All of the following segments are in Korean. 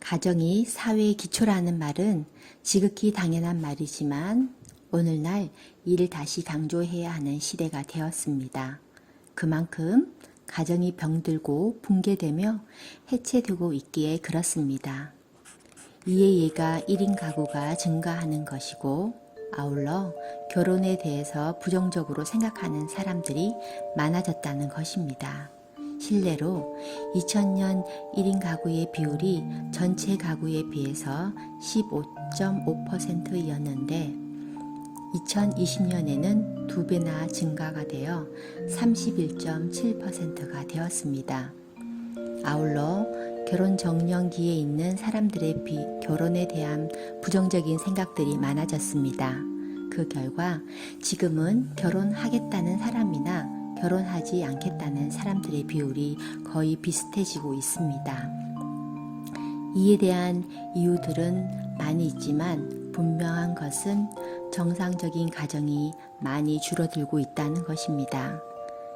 가정이 사회의 기초라는 말은 지극히 당연한 말이지만 오늘날 이를 다시 강조해야 하는 시대가 되었습니다. 그만큼 가정이 병들고 붕괴되며 해체되고 있기에 그렇습니다. 이에 얘가 1인 가구가 증가하는 것이고 아울러 결혼에 대해서 부정적으로 생각하는 사람들이 많아졌다는 것입니다. 실례로 2000년 1인 가구의 비율이 전체 가구에 비해서 15.5%였는데 2020년에는 2배나 증가가 되어 31.7%가 되었습니다. 아울러 결혼 정년기에 있는 사람들의 결혼에 대한 부정적인 생각들이 많아졌습니다. 그 결과 지금은 결혼하겠다는 사람이나 결혼하지 않겠다는 사람들의 비율이 거의 비슷해지고 있습니다. 이에 대한 이유들은 많이 있지만 분명한 것은 정상적인 가정이 많이 줄어들고 있다는 것입니다.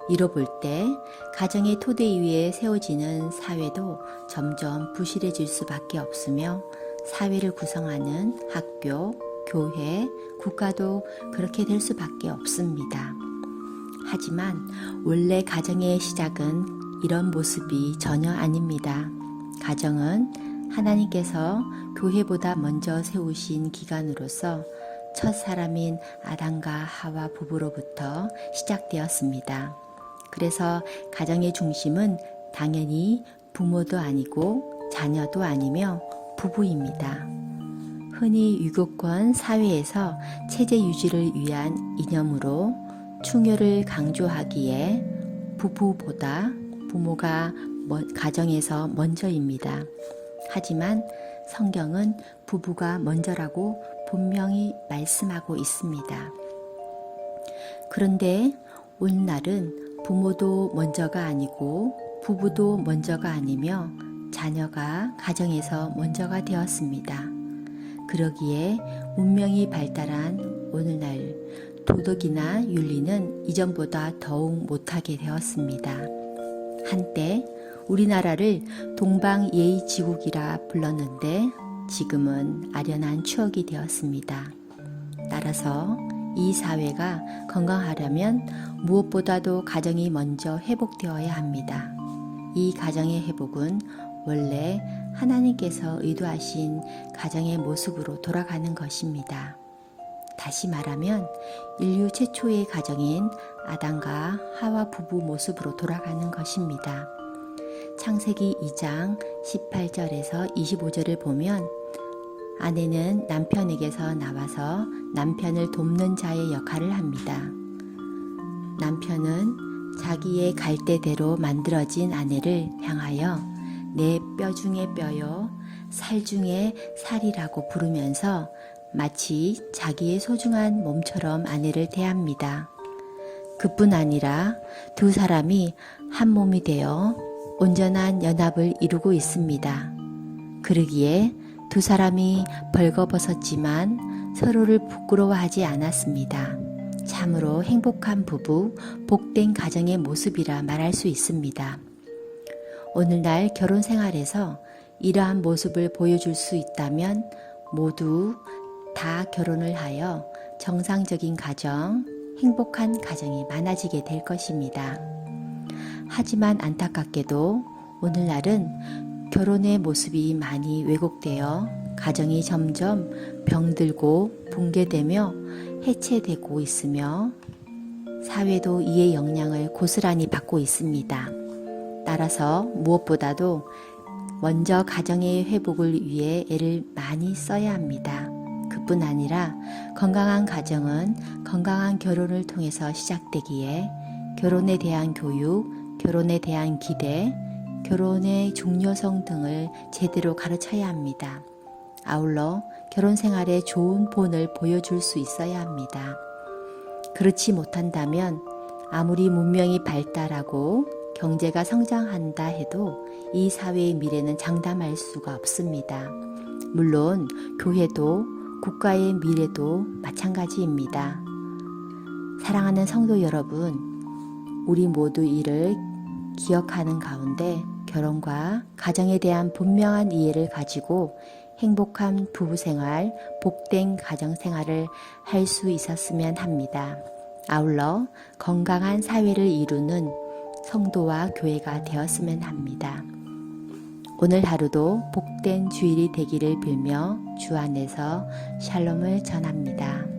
이로 볼 때 가정의 토대 위에 세워지는 사회도 점점 부실해질 수밖에 없으며 사회를 구성하는 학교, 교회, 국가도 그렇게 될 수밖에 없습니다. 하지만 원래 가정의 시작은 이런 모습이 전혀 아닙니다. 가정은 하나님께서 교회보다 먼저 세우신 기관으로서 첫 사람인 아담과 하와 부부로부터 시작되었습니다. 그래서 가정의 중심은 당연히 부모도 아니고 자녀도 아니며 부부입니다. 흔히 유교권 사회에서 체제 유지를 위한 이념으로 충효를 강조하기에 부부보다 부모가 가정에서 먼저입니다. 하지만 성경은 부부가 먼저라고 분명히 말씀하고 있습니다. 그런데 오늘날은 부모도 먼저가 아니고 부부도 먼저가 아니며 자녀가 가정에서 먼저가 되었습니다. 그러기에 문명이 발달한 오늘날 도덕이나 윤리는 이전보다 더욱 못하게 되었습니다. 한때 우리나라를 동방예의지국이라 불렀는데 지금은 아련한 추억이 되었습니다. 따라서 이 사회가 건강하려면 무엇보다도 가정이 먼저 회복되어야 합니다. 이 가정의 회복은 원래 하나님께서 의도하신 가정의 모습으로 돌아가는 것입니다. 다시 말하면 인류 최초의 가정인 아담과 하와 부부 모습으로 돌아가는 것입니다. 창세기 2장 18절에서 25절을 보면 아내는 남편에게서 나와서 남편을 돕는 자의 역할을 합니다. 남편은 자기의 갈대대로 만들어진 아내를 향하여 내 뼈 중에 뼈요 살 중에 살이라고 부르면서 마치 자기의 소중한 몸처럼 아내를 대합니다. 그뿐 아니라 두 사람이 한 몸이 되어 온전한 연합을 이루고 있습니다. 그러기에 두 사람이 벌거벗었지만 서로를 부끄러워하지 않았습니다. 참으로 행복한 부부, 복된 가정의 모습이라 말할 수 있습니다. 오늘날 결혼 생활에서 이러한 모습을 보여줄 수 있다면 모두 다 결혼을 하여 정상적인 가정, 행복한 가정이 많아지게 될 것입니다. 하지만 안타깝게도 오늘날은 결혼의 모습이 많이 왜곡되어 가정이 점점 병들고 붕괴되며 해체되고 있으며 사회도 이의 영향을 고스란히 받고 있습니다. 따라서 무엇보다도 먼저 가정의 회복을 위해 애를 많이 써야 합니다. 그뿐 아니라 건강한 가정은 건강한 결혼을 통해서 시작되기에 결혼에 대한 교육, 결혼에 대한 기대, 결혼의 중요성 등을 제대로 가르쳐야 합니다. 아울러 결혼 생활에 좋은 본을 보여줄 수 있어야 합니다. 그렇지 못한다면 아무리 문명이 발달하고 경제가 성장한다 해도 이 사회의 미래는 장담할 수가 없습니다. 물론 교회도 국가의 미래도 마찬가지입니다. 사랑하는 성도 여러분, 우리 모두 이를 기억하는 가운데 결혼과 가정에 대한 분명한 이해를 가지고 행복한 부부생활, 복된 가정생활을 할 수 있었으면 합니다. 아울러 건강한 사회를 이루는 성도와 교회가 되었으면 합니다. 오늘 하루도 복된 주일이 되기를 빌며 주 안에서 샬롬을 전합니다.